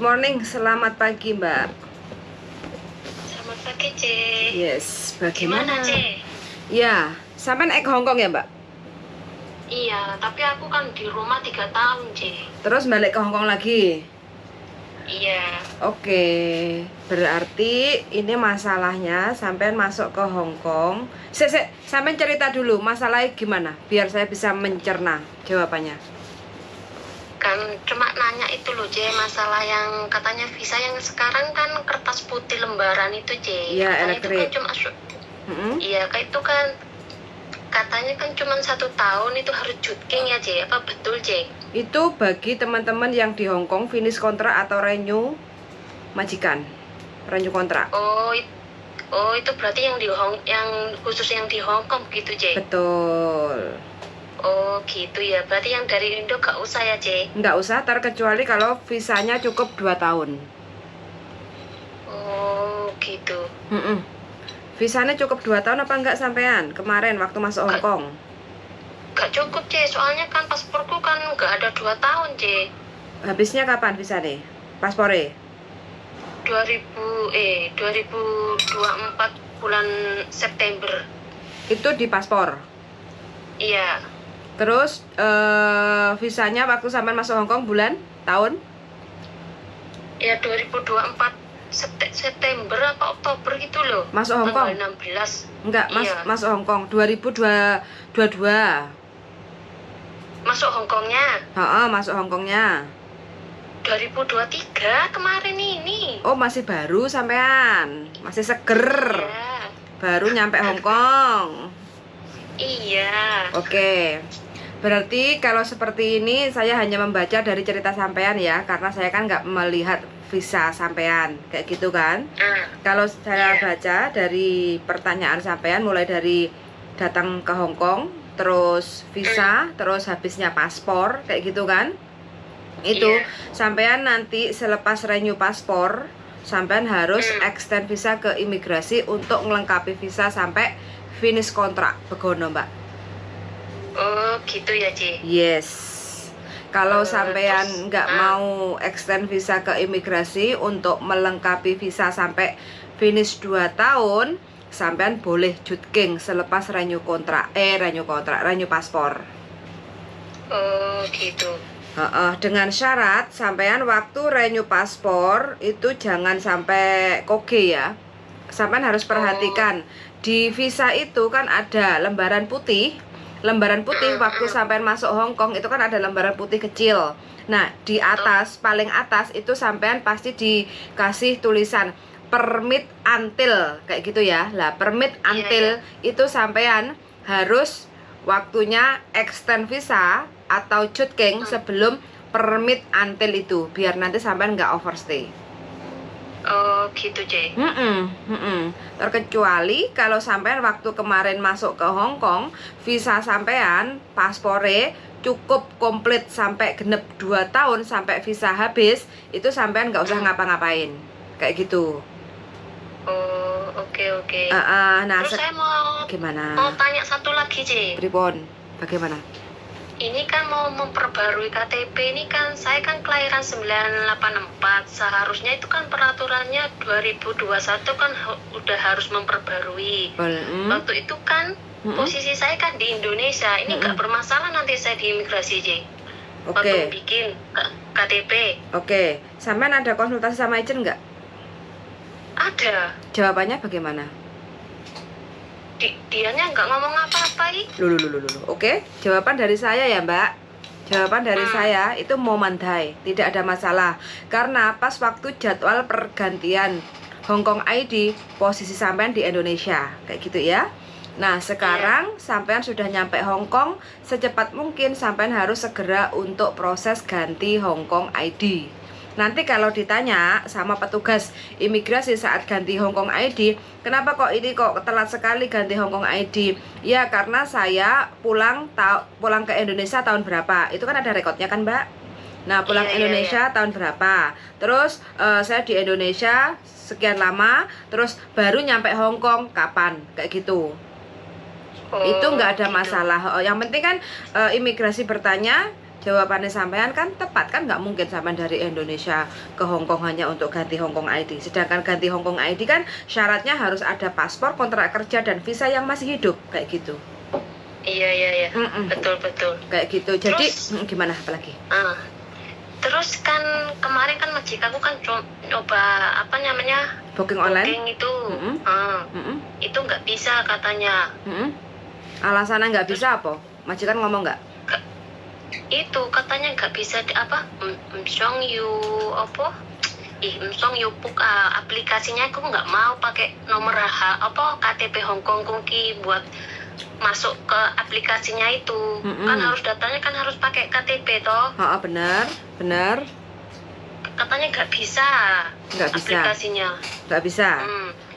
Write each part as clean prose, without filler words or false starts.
morning, selamat pagi Mbak. Selamat pagi, C. Yes, Gimana, bagaimana? C? Ya, sampai naik ke Hongkong ya Mbak? Iya, tapi aku kan di rumah 3 tahun, C. Terus balik ke Hongkong lagi? Iya. Oke, berarti ini masalahnya sampai masuk ke Hongkong. Sampai cerita dulu, masalahnya gimana? Biar saya bisa mencerna jawabannya. Kan cuma nanya itu loh, C, masalah yang katanya visa yang sekarang kan kertas putih lembaran itu, C. Iya, Katanya elektrik. itu kan cuma Iya, kayak itu kan katanya kan cuma 1 tahun itu harus jutking ya, C. Apa betul, C? Itu bagi teman-teman yang di Hongkong finish kontrak atau renew majikan, renew kontrak. Oh, itu berarti yang khusus yang di Hong Kong gitu, C. Betul. Oh, gitu ya. Berarti yang dari Indo gak usah ya, C? Nggak usah, terkecuali kalau visanya cukup 2 tahun. Oh, gitu. Visanya cukup 2 tahun apa enggak sampean kemarin waktu masuk Hongkong? Gak cukup, C. Soalnya kan pasporku kan gak ada 2 tahun, C. Habisnya kapan visanya? Paspore? 2024 bulan September. Itu di paspor? Iya. Terus visanya waktu sampean masuk Hongkong bulan? Tahun? Ya 2024 September apa Oktober gitu loh. Masuk Hongkong? Tanggal 16. Enggak, Iya. masuk Hongkong 2022. Masuk Hongkongnya? Masuk Hongkongnya 2023 kemarin ini. Oh, masih baru sampean. Masih seger. Iya. Baru nyampe Hongkong. Iya. Oke. Berarti kalau seperti ini saya hanya membaca dari cerita sampean ya, karena saya kan nggak melihat visa sampean kayak gitu kan. Kalau saya baca dari pertanyaan sampean, mulai dari datang ke Hongkong, terus visa, terus habisnya paspor kayak gitu kan. Itu sampean nanti selepas renew paspor, sampean harus extend visa ke imigrasi untuk melengkapi visa sampai finish kontrak. Begono, Mbak. Oh, gitu ya, C. Yes. Kalau sampean nggak mau extend visa ke imigrasi untuk melengkapi visa sampai finish 2 tahun, sampean boleh jutking selepas renew paspor. Oh, gitu. Dengan syarat sampean waktu renew paspor itu jangan sampai koge ya. Sampean harus perhatikan di visa itu kan ada lembaran putih. Lembaran putih waktu sampean masuk Hongkong itu kan ada lembaran putih kecil. Nah, di atas, paling atas itu sampean pasti dikasih tulisan permit until kayak gitu ya. Lah, permit until itu sampean harus waktunya extend visa atau jutking sebelum permit until itu, biar nanti sampean nggak overstay. Oh, gitu, C. Terkecuali kalau sampean waktu kemarin masuk ke Hongkong, visa sampean, paspore cukup komplit sampai genep 2 tahun sampai visa habis, itu sampean nggak usah ngapa-ngapain. Kayak gitu. Oh, oke. Nah, terus saya mau tanya satu lagi, C. Pripon, bagaimana? Ini kan mau memperbarui KTP, ini kan saya kan kelahiran 984, seharusnya itu kan peraturannya 2021 kan udah harus memperbarui. Waktu itu kan posisi saya kan di Indonesia, ini nggak bermasalah nanti saya di imigrasi, C. Waktu bikin KTP. Oke, sampean ada konsultasi sama agent nggak? Ada. Jawabannya bagaimana? Dianya nggak ngomong apa-apa. Loh. Oke, jawaban dari saya ya, Mbak. Jawaban dari saya itu momandai, tidak ada masalah. Karena pas waktu jadwal pergantian Hongkong ID, posisi sampean di Indonesia, kayak gitu ya. Nah, sekarang sampean sudah nyampe Hongkong, secepat mungkin sampean harus segera untuk proses ganti Hongkong ID. Nanti kalau ditanya sama petugas imigrasi saat ganti Hongkong ID, kenapa kok telat sekali ganti Hongkong ID? Ya karena saya pulang ke Indonesia tahun berapa? Itu kan ada rekodnya kan, Mbak? Nah, pulang Indonesia tahun berapa? Terus saya di Indonesia sekian lama, terus baru nyampe Hongkong kapan? Kayak gitu. Itu nggak ada masalah. Yang penting kan imigrasi bertanya jawabannya sampean kan tepat kan, nggak mungkin sampean dari Indonesia ke Hong Kong hanya untuk ganti Hong Kong ID. Sedangkan ganti Hong Kong ID kan syaratnya harus ada paspor, kontrak kerja, dan visa yang masih hidup kayak gitu. Iya. Betul. Kayak gitu. Jadi Terus, gimana apalagi? terus kan kemarin kan majikanku kan coba apa namanya Booking online? booking itu, itu nggak bisa katanya. Alasannya nggak bisa apa? Majikan ngomong nggak? Itu katanya nggak bisa apa Msong you apa Msong you aplikasinya aku nggak mau pakai nomor KTP Hong Kong Kunki buat masuk ke aplikasinya itu. Kan harus datanya kan harus pakai KTP toh. Benar. Katanya nggak bisa aplikasinya. Nggak bisa.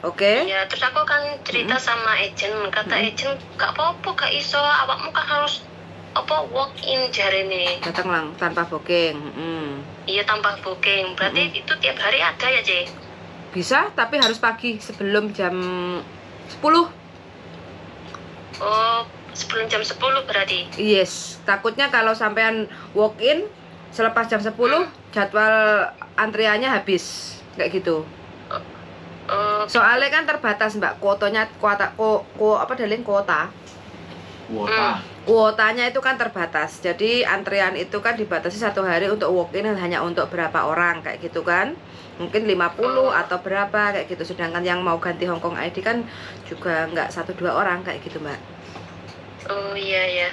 Oke. Ya terus aku kan cerita sama agent, kata agent nggak apa-apa gak iso, awakmu kan harus walk in jarene. Datang lang tanpa booking. Iya tanpa booking. Berarti itu tiap hari ada ya, Ce? Bisa, tapi harus pagi sebelum jam 10. Oh, sebelum jam 10 berarti. Yes, takutnya kalau sampean walk in selepas jam 10 jadwal antriannya habis kayak gitu. Soalnya kan terbatas Mbak, kuotanya kuotanya itu kan terbatas. Jadi antrian itu kan dibatasi 1 hari untuk walk in hanya untuk berapa orang kayak gitu kan. Mungkin 50 atau berapa kayak gitu. Sedangkan yang mau ganti Hong Kong ID kan juga nggak 1-2 orang kayak gitu Mbak. Oh iya.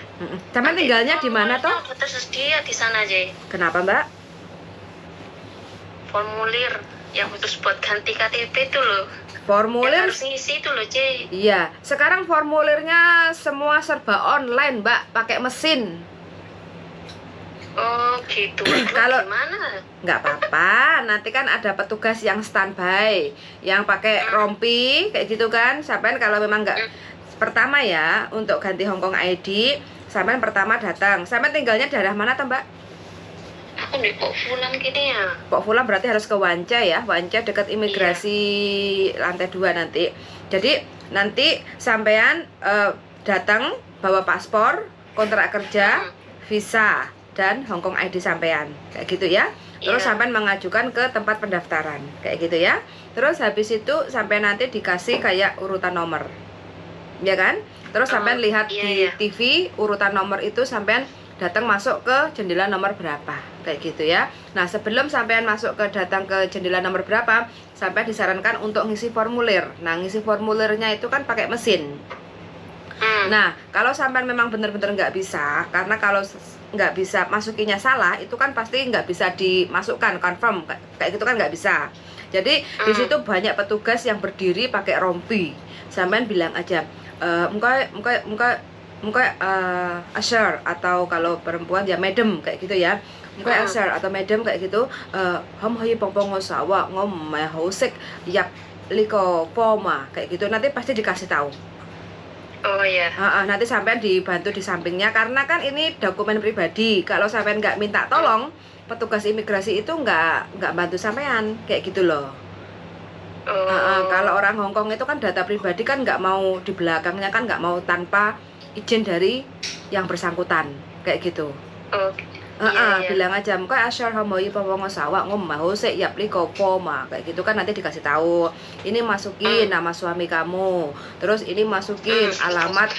Sama tinggalnya di mana toh? Udah tersedia di sana aja. Kenapa Mbak? Formulir yang khusus buat ganti KTP itu loh. Formulir yang harus ngisi itu loh, Ce. Iya, sekarang formulirnya semua serba online Mbak, pakai mesin. Oh gitu. Kalau gimana? Nggak apa-apa, nanti kan ada petugas yang standby, yang pakai rompi kayak gitu kan. Sampai kalau memang nggak pertama ya untuk ganti Hong Kong ID, sampai pertama datang. Sampai tinggalnya daerah mana toh Mbak? Aku di Pok Fulam gini ya. Pok Fulam berarti harus ke Wan Chai ya, Wan Chai dekat imigrasi lantai 2 nanti. Jadi nanti sampean datang bawa paspor, kontrak kerja, visa, dan Hong Kong ID sampean kayak gitu ya. Terus sampean mengajukan ke tempat pendaftaran kayak gitu ya. Terus habis itu sampean nanti dikasih kayak urutan nomor, ya kan? Terus sampean lihat di TV urutan nomor itu, sampean datang masuk ke jendela nomor berapa kayak gitu ya. Nah sebelum sampean masuk datang ke jendela nomor berapa, sampean disarankan untuk ngisi formulir. Nah ngisi formulirnya itu kan pakai mesin. Nah kalau sampean memang benar-benar nggak bisa, karena kalau nggak bisa masukinya salah, itu kan pasti nggak bisa dimasukkan confirm kayak gitu kan, nggak bisa. Jadi di situ banyak petugas yang berdiri pakai rompi. Sampean bilang aja muka usher, atau kalau perempuan ya madam kayak gitu ya. Muka usher atau madam kayak gitu. Hom hoi pongpong ngosawa ngom mai hosek yak liko poma kayak gitu. Nanti pasti dikasih tahu. Oh iya. Nanti sampean dibantu di sampingnya, karena kan ini dokumen pribadi. Kalau sampean nggak minta tolong, petugas imigrasi itu nggak bantu sampean kayak gitu loh. Kalau orang Hong Kong itu kan data pribadi kan nggak mau di belakangnya, kan nggak mau tanpa izin dari yang bersangkutan kayak gitu. Bilang aja muka asyar homoi pawongo sawa ngom mau se yapli kopo mah kayak gitu kan. Nanti dikasih tahu ini masukin nama suami kamu, terus ini masukin alamat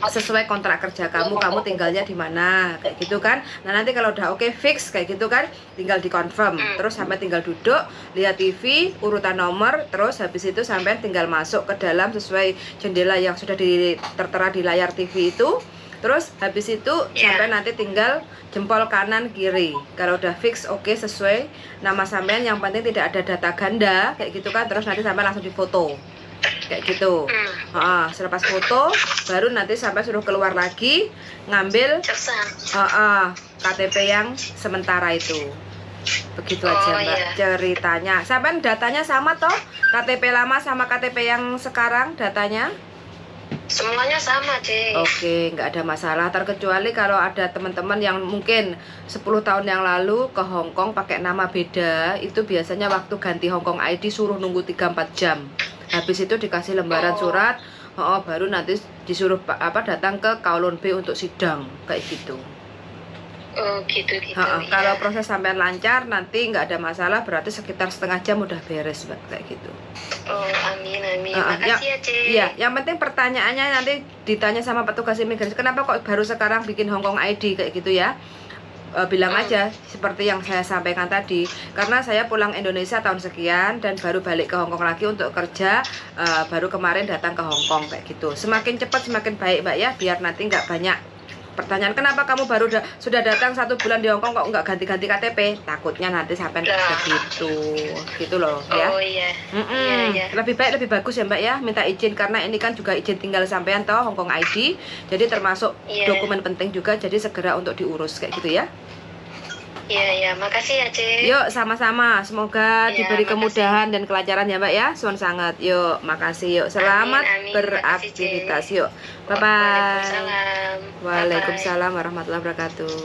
sesuai kontrak kerja kamu tinggalnya di mana kayak gitu kan. Nah nanti kalau udah oke fix kayak gitu kan, tinggal dikonfirm. Terus sampai tinggal duduk lihat TV urutan nomor, terus habis itu sampai tinggal masuk ke dalam sesuai jendela yang sudah tertera di layar TV itu. Terus habis itu sampai nanti tinggal jempol kanan kiri. Kalau udah fix oke sesuai nama sampean, yang penting tidak ada data ganda kayak gitu kan. Terus nanti sampai langsung difoto kayak gitu. Selepas foto baru nanti sampai suruh keluar lagi ngambil KTP yang sementara itu. Begitu aja Mbak ceritanya. Sampai datanya sama toh? KTP lama sama KTP yang sekarang datanya? Semuanya sama, Cik. Oke, nggak ada masalah. Terkecuali kalau ada teman-teman yang mungkin 10 tahun yang lalu ke Hong Kong pakai nama beda, itu biasanya waktu ganti Hong Kong ID suruh nunggu 3-4 jam. Habis itu dikasih lembaran surat, baru nanti disuruh datang ke Kowloon B untuk sidang kayak gitu. Oh gitu gitu. Ha-ha, Iya. kalau proses sampean lancar nanti nggak ada masalah, berarti sekitar setengah jam udah beres Mbak, kayak gitu. Oh amin amin. Ha-ha, Makasih ya Ce. Iya, yang penting pertanyaannya nanti ditanya sama petugas imigrasi, kenapa kok baru sekarang bikin Hongkong ID kayak gitu ya. Bilang aja seperti yang saya sampaikan tadi, karena saya pulang Indonesia tahun sekian dan baru balik ke Hongkong lagi untuk kerja, baru kemarin datang ke Hongkong kayak gitu. Semakin cepat semakin baik Mbak ya, biar nanti nggak banyak pertanyaan, kenapa kamu baru sudah datang 1 bulan di Hongkong kok nggak ganti-ganti KTP, takutnya nanti sampai gitu loh ya. Oh iya. Iya iya. Lebih baik lebih bagus ya Mbak ya, minta izin, karena ini kan juga izin tinggal sampean toh, Hongkong ID, jadi termasuk Iya. dokumen penting juga, jadi segera untuk diurus kayak gitu ya. Iya iya. Makasih ya Ce. Yuk sama-sama, semoga Iya, diberi makasih. kemudahan dan kelancaran ya Mbak ya, suan sangat. Yuk, makasih yuk, selamat Amin, makasih, beraktivitas yuk, bye bye. Waalaikumsalam. Waalaikumsalam warahmatullahi wabarakatuh.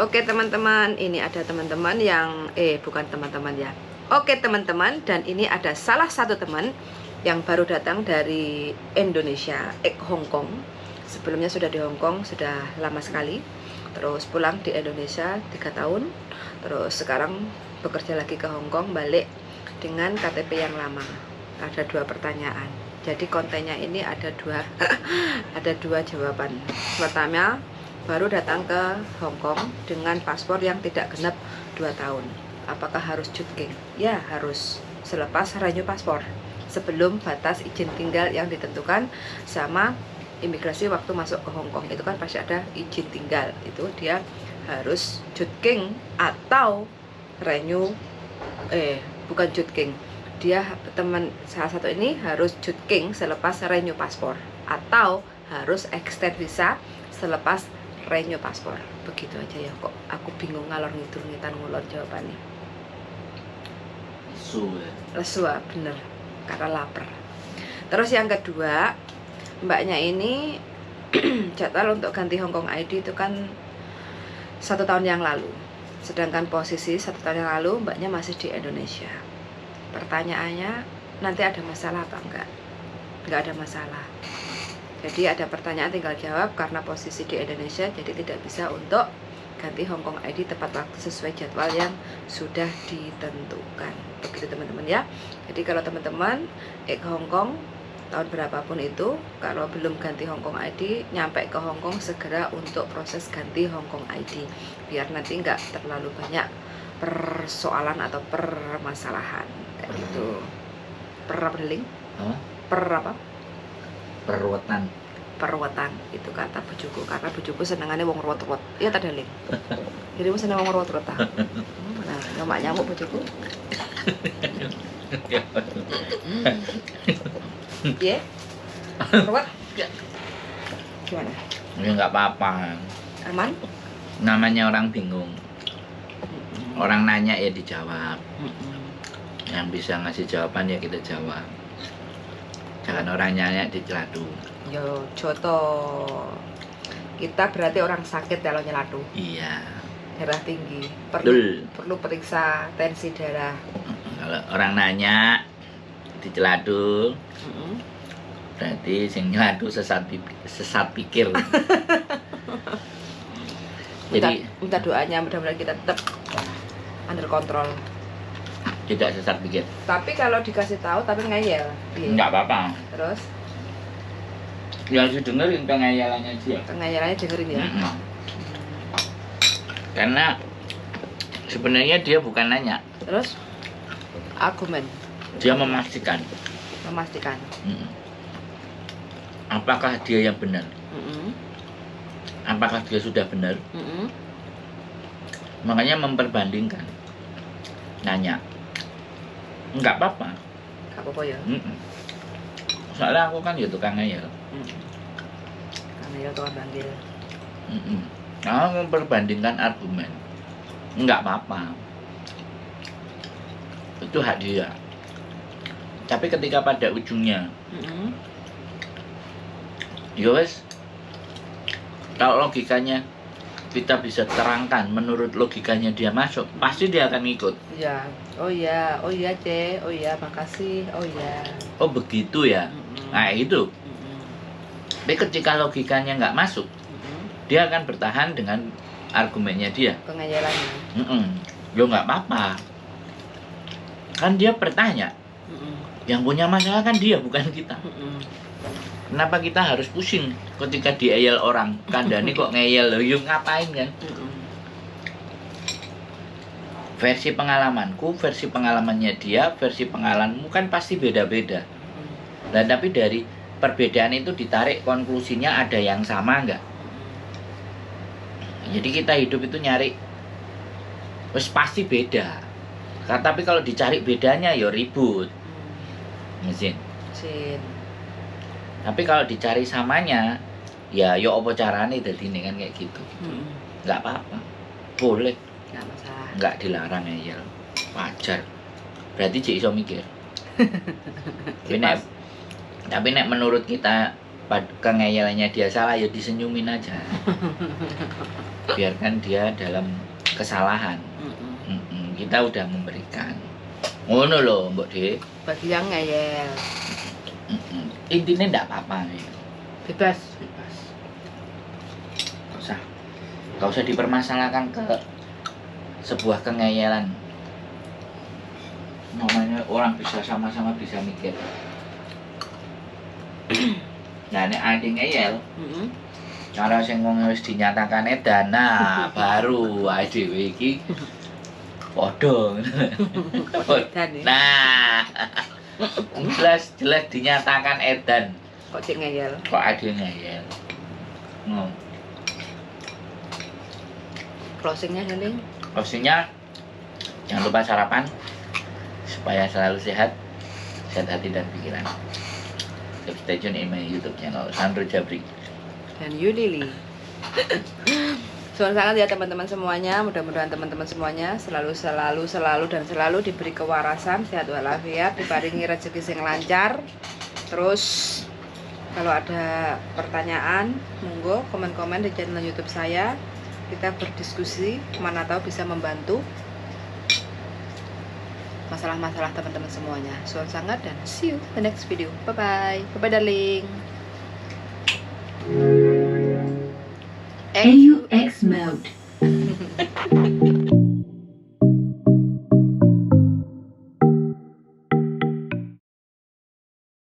Oke teman-teman, ini ada teman-teman yang bukan teman-teman ya. Oke teman-teman, dan ini ada salah satu teman yang baru datang dari Indonesia, Hongkong. Sebelumnya sudah di Hongkong, sudah lama sekali. Terus pulang di Indonesia 3 tahun. Terus sekarang bekerja lagi ke Hongkong, balik dengan KTP yang lama. Ada 2 pertanyaan. Jadi kontennya ini ada 2 ada 2 jawaban. Pertama, baru datang ke Hongkong dengan paspor yang tidak genap 2 tahun. Apakah harus cutking? Ya, harus. Selepas renew paspor, sebelum batas izin tinggal yang ditentukan sama imigrasi waktu masuk ke Hongkong, itu kan pasti ada izin tinggal, itu dia harus cutking atau renew, bukan cutking, dia teman salah satu ini harus cutking selepas renew paspor, atau harus extend visa selepas renew paspor. Begitu aja ya, kok aku bingung ngalor ngidul ngitan ngulon jawabannya. Lesu ya, bener, karena lapar. Terus yang kedua, mbaknya ini jadwal untuk ganti Hongkong ID itu kan 1 tahun yang lalu, sedangkan posisi 1 tahun yang lalu mbaknya masih di Indonesia. Pertanyaannya, nanti ada masalah apa enggak? Enggak ada masalah. Jadi ada pertanyaan tinggal jawab, karena posisi di Indonesia jadi tidak bisa untuk ganti Hongkong ID tepat waktu sesuai jadwal yang sudah ditentukan. Begitu teman-teman ya. Jadi kalau teman-teman ke Hongkong tahun berapapun itu, kalau belum ganti Hongkong ID, nyampe ke Hongkong segera untuk proses ganti Hongkong ID, biar nanti nggak terlalu banyak persoalan atau permasalahan kayak gitu. Perwetan, itu kata bujuku, karena bujuku senengannya wong ruwet-ruwet. Iya tak Deling? Jadi mau seneng wong ruwet-ruwet ta. Nah, nyamak nyamuk bujuku. Iya, ruwet. Gimana? Ya nggak apa-apa. Aman? Namanya orang bingung. Orang nanya ya dijawab. Yang bisa ngasih jawaban ya kita jawab. Jangan orang nanya dicelatu. Yo, Joto. Kita berarti orang sakit kalau nyelatu. Iya. Darah tinggi. Betul. Perlu periksa tensi darah. Kalau orang nanya dicelatu, berarti sing nyelatu sesat pikir. Jadi minta doanya, mudah-mudahan kita tetap under kontrol. tidak sesat pikir. Tapi kalau dikasih tahu tapi ngeyel. Enggak apa-apa. Terus Ya harus dengerin pengayalannya dia. pengeyelannya dengerin ya. Karena sebenarnya dia bukan nanya, Terus argumen dia memastikan. Apakah dia yang benar? Apakah dia sudah benar? Makanya memperbandingkan. Nanya. Enggak apa-apa. Gak apa-apa ya. Soalnya aku kan ya tukang ngeyel. Karena ya tukang panggil. Nah, memperbandingkan argumen. Enggak apa-apa. Itu hak dia. Tapi ketika pada ujungnya, ya wes, kalau logikanya kita bisa terangkan menurut logikanya dia masuk, pasti dia akan ngikut. Ya, oh iya C, oh iya makasih, oh iya. Oh begitu ya. Nah itu. Tapi ketika logikanya nggak masuk, dia akan bertahan dengan argumennya dia. Pengajarannya. Lo nggak apa-apa, kan dia bertanya. Yang punya masalah kan dia, bukan kita. Kenapa kita harus pusing ketika dieyel orang? Kandani kok ngeyel, lo yuk ngapain kan? Versi pengalamanku, versi pengalamannya dia, versi pengalamanmu kan pasti beda-beda. Nah, tapi dari perbedaan itu ditarik konklusinya ada yang sama nggak? Jadi kita hidup itu nyari, wes pasti beda. Tapi kalau dicari bedanya ya ribut, mesin. Tapi kalau dicari samanya, ya yo apa carane dadi ini kan kayak gitu. Nggak apa-apa, boleh. Nggak masalah. Nggak dilarang ya, wajar. Berarti cik iso mikir. Tapi nek menurut kita kengeyelannya dia salah ya disenyumin aja. Biarkan dia dalam kesalahan. Kita udah memberikan. Ngono loh, Mbok De. Bagi yang ngeyel. Intinya enggak apa-apa ya. Bebas. Gak usah dipermasalahkan ke sebuah kengeyelan. Namanya orang bisa sama-sama bisa mikir. Nah, nek ade ngeyel, cara sing wong wis dinyatakan edan, nah baru dhewe iki padha. Nah, jelas dinyatakan edan. Kok cek ngeyel? Kok ade ngeyel? Closingnya Hening? Closingnya, jangan lupa sarapan supaya selalu sehat hati dan pikiran. Stay tune in my YouTube channel Sandro Jabri dan Yulili. Soal sangat ya teman-teman semuanya. Mudah-mudahan teman-teman semuanya selalu diberi kewarasan, sehat walafiat, diparingi rezeki sing lancar. Terus kalau ada pertanyaan, monggo komen-komen di channel YouTube saya. Kita berdiskusi, mana tahu bisa membantu masalah-masalah teman-teman semuanya. Soal sangat dan see you the next video. Bye bye darling. AU